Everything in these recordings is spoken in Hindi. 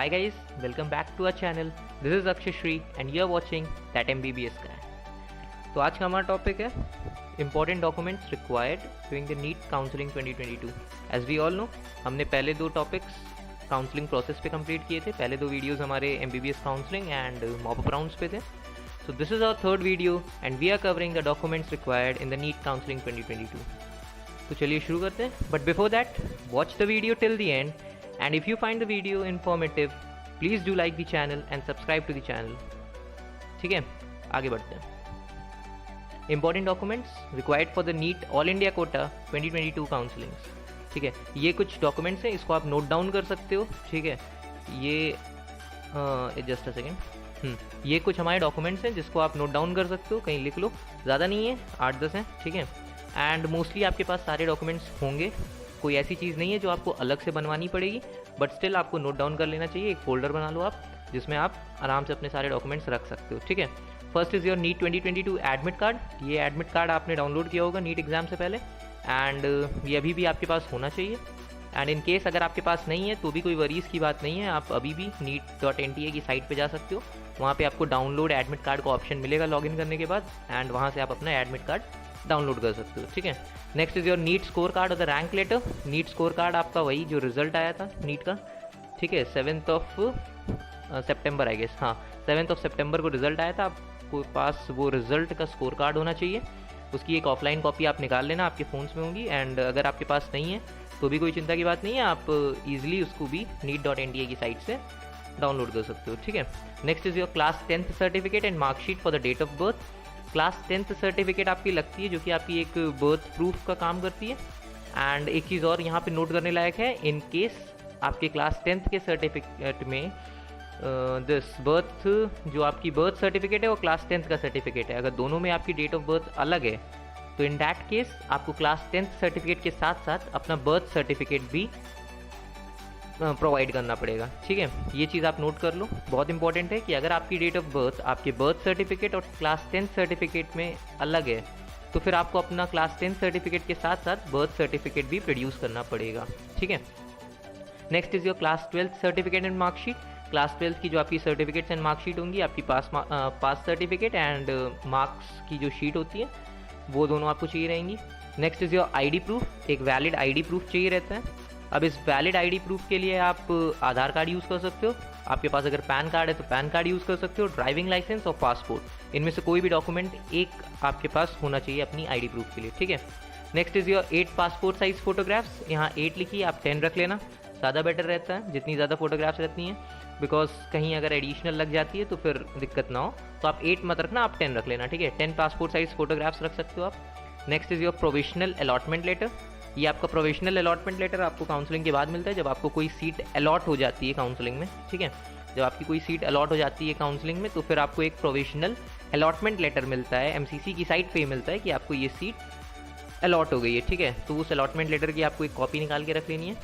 Hi guys, welcome back to our channel. This is Akshay Shri and you are watching That MBBS Guy. तो आज का हमारा टॉपिक है Important Documents Required During the NEET Counseling 2022. As we all know, हमने पहले दो टॉपिक्स काउंसलिंग प्रोसेस पे कंप्लीट किए थे. पहले दो वीडियोस हमारे MBBS counselling and mop up rounds पे थे. So this is our third video and we are covering the documents required in the NEET Counseling 2022. तो चलिए शुरू करते हैं. But before that, watch the video till the end. And if you find the video informative, please do like the channel and subscribe to the channel. ठीक है, आगे बढ़ते हैं. Important documents required for the NEET All India Quota 2022 counselings. ठीक है, ये कुछ डॉक्यूमेंट्स हैं, इसको आप नोट डाउन कर सकते हो. ठीक है, ये जस्ट अ सेकेंड. ये कुछ हमारे डॉक्यूमेंट्स हैं जिसको आप नोट डाउन कर सकते हो, कहीं लिख लो. ज़्यादा नहीं है, 8-10 हैं. ठीक है, एंड मोस्टली आपके पास सारे डॉक्यूमेंट्स होंगे. कोई ऐसी चीज़ नहीं है जो आपको अलग से बनवानी पड़ेगी, बट स्टिल आपको नोट डाउन कर लेना चाहिए. एक फोल्डर बना लो आप, जिसमें आप आराम से अपने सारे डॉक्यूमेंट्स रख सकते हो. ठीक है, first is your NEET 2022 admit card. ये एडमिट कार्ड आपने डाउनलोड किया होगा नीट एग्जाम से पहले, एंड ये अभी भी आपके पास होना चाहिए. एंड इन केस अगर आपके पास नहीं है तो भी कोई वरीज़ की बात नहीं है, आप अभी भी NEET.NTA की साइट पे जा सकते हो. वहाँ पे आपको डाउनलोड एडमिट कार्ड का ऑप्शन मिलेगा लॉगिन करने के बाद, एंड वहाँ से आप अपना एडमिट कार्ड डाउनलोड कर सकते हो. ठीक है, next is your NEET score card और the rank letter. NEET score card आपका वही जो रिजल्ट आया था नीट का. ठीक है, 7 सितंबर आई गेस. हाँ, 7 सितंबर को रिजल्ट आया था. आपके पास वो रिजल्ट का स्कोर कार्ड होना चाहिए. उसकी एक ऑफलाइन कॉपी आप निकाल लेना, आपके फ़ोन्स में होंगी. एंड अगर आपके पास नहीं है तो भी कोई चिंता की बात नहीं है, आप ईजिली उसको भी NEET.NTA की साइट से डाउनलोड कर सकते हो. ठीक है, next is your class 10th certificate and marksheet for the date of birth. Class 10th certificate आपकी लगती है, जो कि आपकी एक बर्थ प्रूफ का काम करती है. एंड एक चीज़ और यहाँ पे नोट करने लायक है, इन केस आपके क्लास 10th के सर्टिफिकेट में दिस बर्थ, जो आपकी बर्थ सर्टिफिकेट है वो क्लास 10th का सर्टिफिकेट है, अगर दोनों में आपकी डेट ऑफ बर्थ अलग है तो इन दैट केस आपको क्लास 10th सर्टिफिकेट के साथ साथ अपना बर्थ सर्टिफिकेट भी प्रोवाइड करना पड़ेगा. ठीक है, ये चीज़ आप नोट कर लो, बहुत इंपॉर्टेंट है कि अगर आपकी डेट ऑफ बर्थ आपके बर्थ सर्टिफिकेट और क्लास 10th सर्टिफिकेट में अलग है तो फिर आपको अपना क्लास 10th सर्टिफिकेट के साथ साथ बर्थ सर्टिफिकेट भी प्रोड्यूस करना पड़ेगा. ठीक है, next is your class 12th certificate and marksheet. Class 12th की जो आपकी सर्टिफिकेट्स एंड मार्कशीट होंगी, आपकी पास सर्टिफिकेट एंड मार्क्स की जो शीट होती है वो दोनों आपको चाहिए रहेंगी. Next is your ID proof. एक वैलिड आईडी प्रूफ चाहिए रहता है. अब इस वैलिड आईडी प्रूफ के लिए आप आधार कार्ड यूज़ कर सकते हो. आपके पास अगर पैन कार्ड है तो पैन कार्ड यूज़ कर सकते हो, ड्राइविंग लाइसेंस और पासपोर्ट, इनमें से कोई भी डॉक्यूमेंट एक आपके पास होना चाहिए अपनी आईडी प्रूफ के लिए. ठीक है, next is your 8 passport size photographs. यहाँ 8 लिखी है, आप 10 रख लेना, ज़्यादा बेटर रहता है जितनी ज़्यादा फोटोग्राफ्स रहती हैं, बिकॉज कहीं अगर एडिशनल लग जाती है तो फिर दिक्कत ना हो. तो आप 8 मत रखना, आप 10 रख लेना. ठीक है, 10 पासपोर्ट साइज़ फोटोग्राफ्स रख सकते हो आप. Next is your provisional allotment letter. ये आपका प्रोविजनल अलॉटमेंट लेटर आपको काउंसलिंग के बाद मिलता है, जब आपको कोई सीट अलॉट हो जाती है काउंसलिंग में. ठीक है, जब आपकी कोई सीट अलॉट हो जाती है काउंसलिंग में तो फिर आपको एक प्रोविजनल अलॉटमेंट लेटर मिलता है, MCC की साइट पे मिलता है कि आपको ये सीट अलॉट हो गई है. ठीक है, तो उस अलॉटमेंट लेटर की आपको एक कॉपी निकाल के रख लेनी है.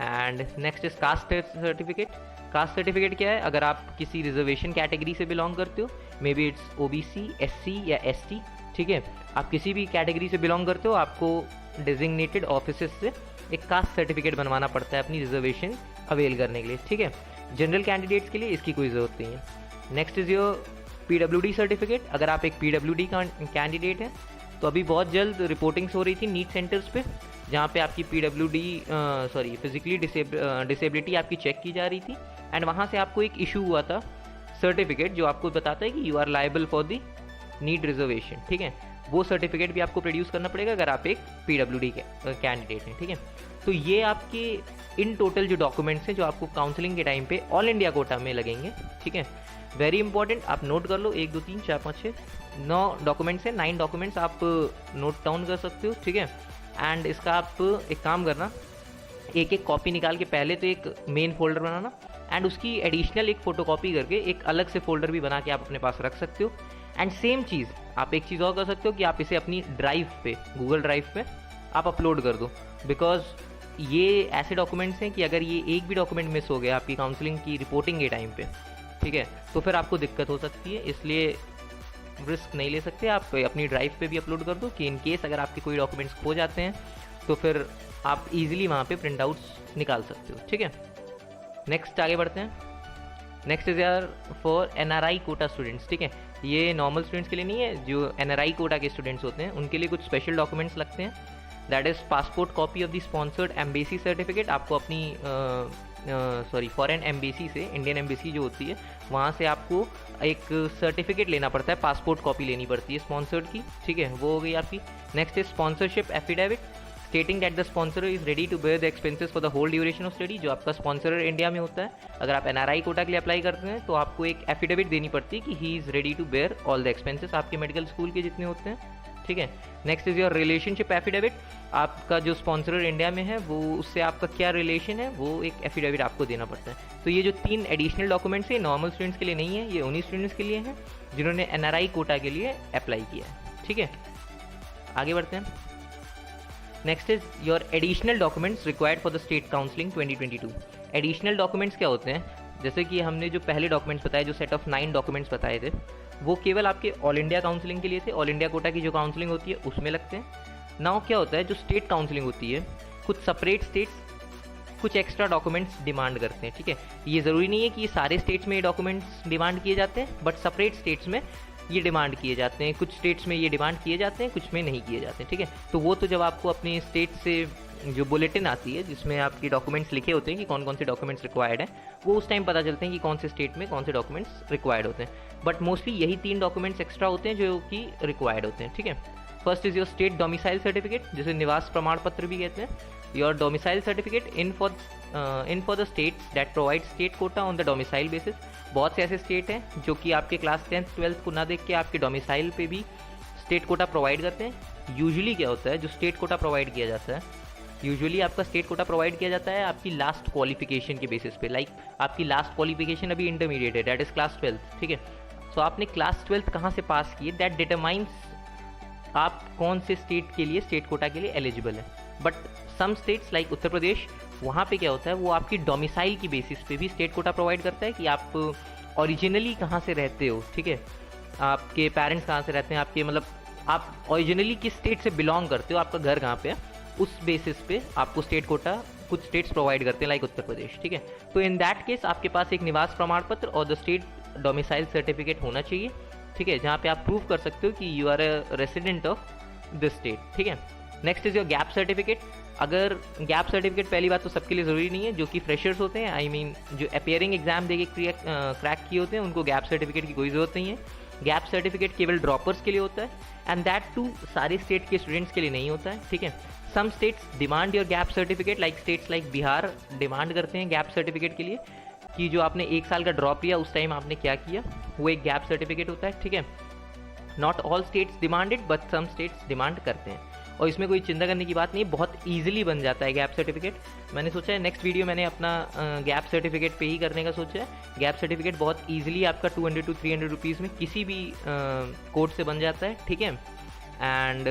And next is caste certificate. Caste certificate क्या है? अगर आप किसी रिजर्वेशन कैटेगरी से बिलोंग करते हो, may be it's OBC, SC या ST. ठीक है, आप किसी भी कैटेगरी से बिलोंग करते हो, आपको डेजिग्नेटेड ऑफिसेस से एक कास्ट सर्टिफिकेट बनवाना पड़ता है अपनी रिजर्वेशन अवेल करने के लिए. ठीक है, जनरल कैंडिडेट्स के लिए इसकी कोई ज़रूरत नहीं है. Next is your PWD certificate. अगर आप एक PWD का कैंडिडेट हैं तो अभी बहुत जल्द रिपोर्टिंग्स हो रही थी नीट सेंटर्स पे, जहाँ पे आपकी फिजिकली डिसेबिलिटी आपकी चेक की जा रही थी. एंड वहाँ से आपको एक इशू हुआ था सर्टिफिकेट जो आपको बताता है कि you are liable for the NEET reservation. ठीक है, वो सर्टिफिकेट भी आपको प्रोड्यूस करना पड़ेगा अगर आप एक PWD कैंडिडेट हैं. ठीक है, तो ये आपके इन टोटल जो डॉक्यूमेंट्स हैं जो आपको काउंसलिंग के टाइम पे ऑल इंडिया कोटा में लगेंगे. ठीक है, वेरी इंपॉर्टेंट, आप नोट कर लो. 1 2 3 4 5 6 9 डॉक्यूमेंट्स हैं, 9 डॉक्यूमेंट्स आप नोट डाउन कर सकते हो. ठीक है, एंड इसका आप एक काम करना, एक कॉपी निकाल के पहले तो एक मेन फोल्डर बनाना, एंड उसकी एडिशनल एक फ़ोटोकॉपी करके एक अलग से फोल्डर भी बना के आप अपने पास रख सकते हो. एंड सेम चीज़ आप एक चीज़ और कर सकते हो कि आप इसे अपनी ड्राइव पे, गूगल ड्राइव पे आप अपलोड कर दो, बिकॉज ये ऐसे डॉक्यूमेंट्स हैं कि अगर ये एक भी डॉक्यूमेंट मिस हो गया आपकी काउंसलिंग की रिपोर्टिंग के टाइम पे, ठीक है, तो फिर आपको दिक्कत हो सकती है. इसलिए रिस्क नहीं ले सकते, आप अपनी ड्राइव पे भी अपलोड कर दो कि इन केस अगर आपके कोई डॉक्यूमेंट्स खो जाते हैं तो फिर आप इजीली वहाँ पे प्रिंट आउट्स निकाल सकते हो. ठीक है, नेक्स्ट आगे बढ़ते हैं. नेक्स्ट इज यार फॉर NRI कोटा स्टूडेंट्स, ठीक है, ये नॉर्मल स्टूडेंट्स के लिए नहीं है, जो NRI कोटा के स्टूडेंट्स होते हैं उनके लिए कुछ स्पेशल डॉक्यूमेंट्स लगते हैं। That is passport copy of the sponsored embassy certificate. आपको अपनी फॉरेन एम्बेसी से, इंडियन एम्बेसी जो होती है वहाँ से आपको एक सर्टिफिकेट लेना पड़ता है, पासपोर्ट कॉपी लेनी पड़ती है स्पॉन्सर्ड की, ठीक है, वो हो गई आपकी। Next is sponsorship affidavit stating that the sponsor is ready to bear the expenses for the whole duration of study. जो आपका स्पॉन्सर इंडिया में होता है, अगर आप NRI कोटा के लिए अप्लाई करते हैं तो आपको एक एफिडेविट देनी पड़ती है कि he is ready to bear all the expenses, आपके मेडिकल स्कूल के जितने होते हैं, ठीक है। Next is your relationship affidavit. आपका जो स्पॉन्सर इंडिया में है वो, उससे आपका क्या रिलेशन है, वो एक एफिडेविट आपको देना पड़ता है। तो ये जो 3 एडिशनल डॉक्यूमेंट्स है नॉर्मल स्टूडेंट्स के लिए नहीं है, ये उन्हीं स्टूडेंट्स के लिए हैं जिन्होंने NRI कोटा के लिए अप्लाई किया है, ठीक है। आगे बढ़ते हैं। Next is your additional documents required for the state counselling 2022। Additional documents क्या होते हैं? जैसे कि हमने जो पहले डॉक्यूमेंट्स बताए, जो सेट ऑफ 9 डॉक्यूमेंट्स बताए थे, वो केवल आपके ऑल इंडिया काउंसलिंग के लिए थे। ऑल इंडिया कोटा की जो काउंसलिंग होती है उसमें लगते हैं। नाउ क्या होता है, जो स्टेट काउंसलिंग होती है, कुछ सेपरेट स्टेट्स कुछ एक्स्ट्रा डॉक्यूमेंट्स डिमांड करते हैं, ठीक है। ये ज़रूरी नहीं है कि ये सारे स्टेट्स में ये डॉक्यूमेंट्स डिमांड किए जाते हैं, बट सेपरेट स्टेट्स में ये डिमांड किए जाते हैं। कुछ स्टेट्स में ये डिमांड किए जाते हैं, कुछ में नहीं किए जाते हैं, ठीक है। तो वो तो जब आपको अपनी स्टेट से जो बुलेटिन आती है जिसमें आपके डॉक्यूमेंट्स लिखे होते हैं कि कौन कौन से डॉक्यूमेंट्स रिक्वायर्ड हैं, वो उस टाइम पता चलते हैं कि कौन से स्टेट में कौन से डॉक्यूमेंट्स रिक्वायर्ड होते हैं। बट मोस्टली यही 3 डॉक्यूमेंट्स एक्स्ट्रा होते हैं जो कि रिक्वायर्ड होते हैं, ठीक है। First is your state domicile certificate, जिसे निवास प्रमाण पत्र भी कहते हैं। Your domicile certificate in for the states that provide state quota on the domicile basis. बहुत से ऐसे स्टेट हैं जो कि आपके क्लास 10th 12th को ना देख के आपके डोमिसाइल पे भी स्टेट कोटा प्रोवाइड करते हैं। यूजुअली क्या होता है, जो स्टेट कोटा प्रोवाइड किया जाता है, यूजुअली आपका स्टेट कोटा प्रोवाइड किया जाता है आपकी लास्ट क्वालिफिकेशन के बेसिस पे। लाइक आपकी लास्ट क्वालिफिकेशन अभी इंटरमीडिएट है, दैट इज क्लास 12th, ठीक है। सो आपने क्लास 12th कहाँ से पास की, दैट डिटरमाइंस आप कौन से स्टेट के लिए, स्टेट कोटा के लिए एलिजिबल है। But some states like Uttar Pradesh, वहाँ पे क्या होता है, वो आपकी डोमिसाइल की बेसिस पे भी स्टेट कोटा प्रोवाइड करता है कि आप ओरिजिनली कहाँ से रहते हो, ठीक है, आपके पेरेंट्स कहाँ से रहते हैं, आपके मतलब आप ओरिजिनली किस स्टेट से बिलोंग करते हो, आपका घर कहाँ पे है, उस बेसिस पे आपको स्टेट कोटा कुछ स्टेट्स प्रोवाइड करते हैं, लाइक उत्तर प्रदेश, ठीक है। तो इन दैट केस आपके पास एक निवास प्रमाण पत्र और द स्टेट डोमिसाइल सर्टिफिकेट होना चाहिए, ठीक है, जहाँ पे आप प्रूव कर सकते हो कि you are a resident of this state, ठीक है। Next is your gap certificate. अगर गैप सर्टिफिकेट, पहली बात तो सबके लिए ज़रूरी नहीं है, जो कि फ्रेशर्स होते हैं, आई मीन जो अपियरिंग एग्जाम दे के क्रैक किए होते हैं, उनको गैप सर्टिफिकेट की कोई ज़रूरत नहीं है। गैप सर्टिफिकेट केवल ड्रॉपर्स के लिए होता है, एंड दैट टू सारे स्टेट के स्टूडेंट्स के लिए नहीं होता है, ठीक है। Some states demand your gap certificate, like states like Bihar demand करते हैं गैप सर्टिफिकेट के लिए कि जो आपने 1 साल का ड्रॉप लिया उस टाइम आपने क्या किया, वो एक गैप सर्टिफिकेट होता है, ठीक है। Not all states demanded, but some states demand करते हैं, और इसमें कोई चिंता करने की बात नहीं, बहुत ईजिली बन जाता है गैप सर्टिफिकेट। मैंने सोचा है नेक्स्ट वीडियो मैंने अपना गैप सर्टिफिकेट पे ही करने का सोचा है। गैप सर्टिफिकेट बहुत ईजिली आपका 200 to 300 रुपीज़ में किसी भी कोड से बन जाता है, ठीक है। एंड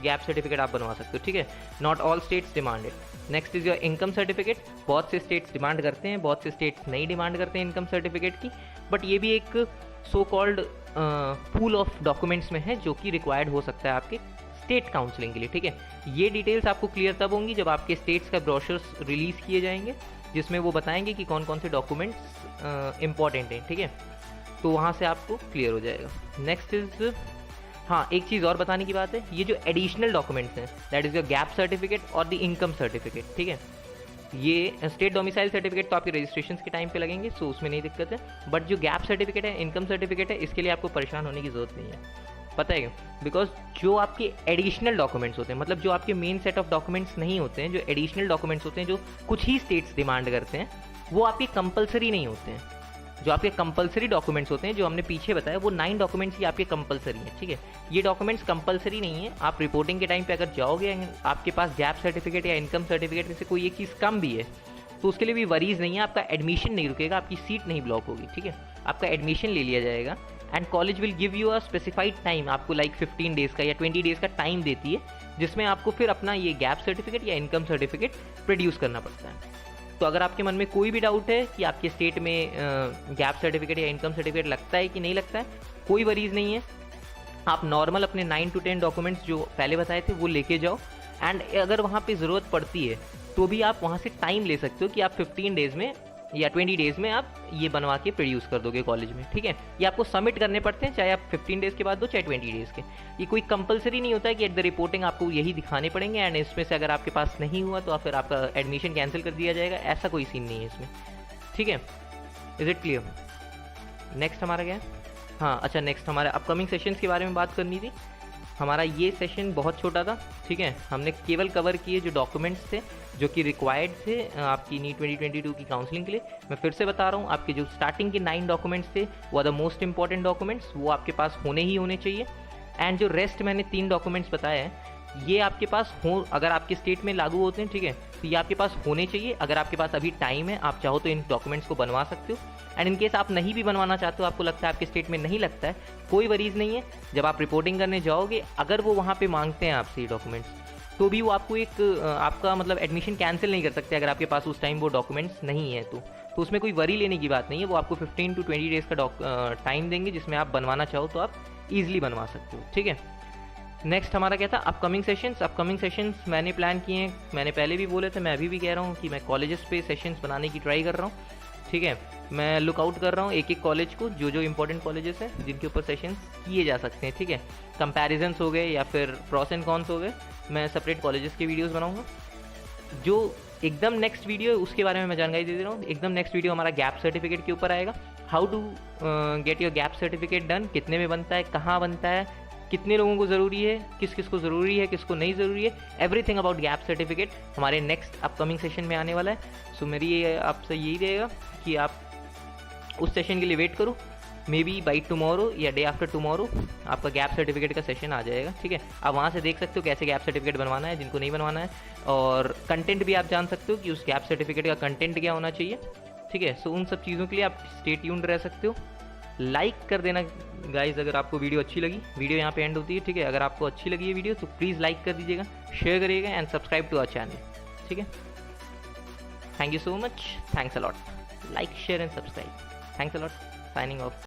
गैप सर्टिफिकेट आप बनवा सकते हो, ठीक है। Not all states demanded. Next is your income certificate. बहुत से स्टेट्स डिमांड करते हैं, बहुत से स्टेट्स नहीं डिमांड करते हैं इनकम सर्टिफिकेट की, बट ये भी एक so called pool of documents में है जो कि रिक्वायर्ड हो सकता है आपके स्टेट काउंसलिंग के लिए, ठीक है। ये डिटेल्स आपको क्लियर तब होंगी जब आपके स्टेट्स का ब्रोशर्स रिलीज़ किए जाएंगे, जिसमें वो बताएंगे कि कौन कौन से डॉक्यूमेंट्स इंपॉर्टेंट हैं, ठीक है। तो वहाँ से आपको क्लियर हो जाएगा। नेक्स्ट इज, हाँ एक चीज़ और बताने की बात है, ये जो एडिशनल डॉक्यूमेंट्स हैं, that is your gap certificate और द इनकम सर्टिफिकेट, ठीक है। ये स्टेट डोमिसाइल सर्टिफिकेट तो आपके रजिस्ट्रेशन के टाइम पे लगेंगे, सो उसमें नहीं दिक्कत है, बट जो गैप सर्टिफिकेट है, इनकम सर्टिफिकेट है, इसके लिए आपको परेशान होने की ज़रूरत नहीं है। पता है क्यों? बिकॉज जो आपके एडिशनल डॉक्यूमेंट्स होते हैं, मतलब जो आपके मेन सेट ऑफ डॉक्यूमेंट्स नहीं होते हैं, जो एडिशनल डॉक्यूमेंट्स होते हैं जो कुछ ही स्टेट्स डिमांड करते हैं, वो आपके कंपलसरी नहीं होते हैं। जो आपके कंपलसरी डॉक्यूमेंट्स होते हैं, जो हमने पीछे बताया, वो 9 डॉक्यूमेंट्स ही आपके कंपलसरी हैं, ठीक है। ये डॉक्यूमेंट्स कंपलसरी नहीं है। आप रिपोर्टिंग के टाइम पे अगर जाओगे, आपके पास गैप सर्टिफिकेट या इनकम सर्टिफिकेट में से कोई एक चीज़ कम भी है, तो उसके लिए भी वरीज नहीं है, आपका एडमिशन नहीं रुकेगा, आपकी सीट नहीं ब्लॉक होगी, ठीक है। आपका एडमिशन ले लिया जाएगा, and college will give you a specified time, आपको लाइक 15 डेज़ का या 20 डेज़ का टाइम देती है, जिसमें आपको फिर अपना ये गैप सर्टिफिकेट या इनकम सर्टिफिकेट प्रोड्यूस करना पड़ता है। तो अगर आपके मन में कोई भी डाउट है कि आपके स्टेट में गैप सर्टिफिकेट या इनकम सर्टिफिकेट लगता है कि नहीं लगता है, कोई वरीज नहीं है। आप नॉर्मल अपने 9 to 10 डॉक्यूमेंट्स जो पहले बताए थे वो लेके जाओ, एंड अगर वहाँ पे ज़रूरत पड़ती है तो भी आप वहाँ से टाइम ले सकते हो कि आप 15 डेज़ में या 20 डेज़ में आप ये बनवा के प्रोड्यूस कर दोगे कॉलेज में, ठीक है। ये आपको सबमिट करने पड़ते हैं, चाहे आप 15 डेज़ के बाद दो चाहे 20 डेज़ के। ये कोई कंपलसरी नहीं होता है कि एट द रिपोर्टिंग आपको यही दिखाने पड़ेंगे एंड इसमें से अगर आपके पास नहीं हुआ तो फिर आपका एडमिशन कैंसिल कर दिया जाएगा, ऐसा कोई सीन नहीं है इसमें, ठीक है। Is it clear? नेक्स्ट हमारा क्या है? हाँ अच्छा, नेक्स्ट हमारे अपकमिंग सेशंस के बारे में बात करनी थी। हमारा ये सेशन बहुत छोटा था, ठीक है। हमने केवल कवर किए जो डॉक्यूमेंट्स थे जो कि रिक्वायर्ड थे आपकी नीट 2022 की काउंसलिंग के लिए। मैं फिर से बता रहा हूँ, आपके जो स्टार्टिंग के 9 डॉक्यूमेंट्स थे वो are the most important documents, वो आपके पास होने ही होने चाहिए। एंड जो रेस्ट मैंने 3 डॉक्यूमेंट्स बताए हैं ये आपके पास हो, अगर आपके स्टेट में लागू होते हैं, ठीक है, तो ये आपके पास होने चाहिए। अगर आपके पास अभी टाइम है, आप चाहो तो इन डॉक्यूमेंट्स को बनवा सकते हो। एंड इन केस आप नहीं भी बनवाना चाहते हो, आपको लगता है आपके स्टेट में नहीं लगता है, कोई वरीज नहीं है। जब आप रिपोर्टिंग करने जाओगे, अगर वो वहाँ पे मांगते हैं आपसे ये डॉक्यूमेंट्स, तो भी वो आपको एक आपका मतलब एडमिशन कैंसिल नहीं कर सकते अगर आपके पास उस टाइम वो डॉक्यूमेंट्स नहीं है तो उसमें कोई वरी लेने की बात नहीं है। वो आपको 15 to 20 डेज़ का टाइम देंगे जिसमें आप बनवाना चाहो तो आप ईजिली बनवा सकते हो, ठीक है। नेक्स्ट हमारा क्या था? अपकमिंग सेशंस मैंने प्लान किए हैं, मैंने पहले भी बोले थे, मैं अभी भी कह रहा हूँ कि मैं कॉलेजेस पे सेशंस बनाने की ट्राई कर रहा हूँ, ठीक है। मैं लुकआउट कर रहा हूँ एक कॉलेज को, जो इंपॉर्टेंट कॉलेजेस हैं जिनके ऊपर सेशंस किए जा सकते हैं, ठीक है। कंपैरिजन्स हो गए या फिर प्रॉस एंड कॉन्स हो गए, मैं सेपरेट कॉलेजेस के वीडियोस बनाऊंगा। जो एकदम नेक्स्ट वीडियो उसके बारे में मैं जानकारी दे दे रहा हूँ। एकदम नेक्स्ट वीडियो हमारा गैप सर्टिफिकेट के ऊपर आएगा। How to get your gap certificate done, कितने में बनता है, कहाँ बनता है, कितने लोगों को ज़रूरी है, किस किस को ज़रूरी है, किसको नहीं ज़रूरी है, एवरीथिंग अबाउट गैप सर्टिफिकेट हमारे नेक्स्ट अपकमिंग सेशन में आने वाला है। सो मेरी ये आपसे यही रहेगा कि आप उस सेशन के लिए वेट करो। मे बी बाई टुमारो या डे आफ्टर टुमारो आपका गैप सर्टिफिकेट का सेशन आ जाएगा, ठीक है। आप वहाँ से देख सकते हो कैसे गैप सर्टिफिकेट बनवाना है, जिनको नहीं बनवाना है, और कंटेंट भी आप जान सकते हो कि उस गैप सर्टिफिकेट का कंटेंट क्या होना चाहिए, ठीक है। सो उन सब चीज़ों के लिए आप स्टे ट्यून्ड रह सकते हो। लाइक कर देना गाइज अगर आपको वीडियो अच्छी लगी। वीडियो यहाँ पे एंड होती है, ठीक है। अगर आपको अच्छी लगी है वीडियो तो प्लीज़ लाइक कर दीजिएगा, शेयर करिएगा and subscribe to our channel, ठीक है। Thank you so much, thanks a lot, like share and subscribe, thanks a lot, signing of.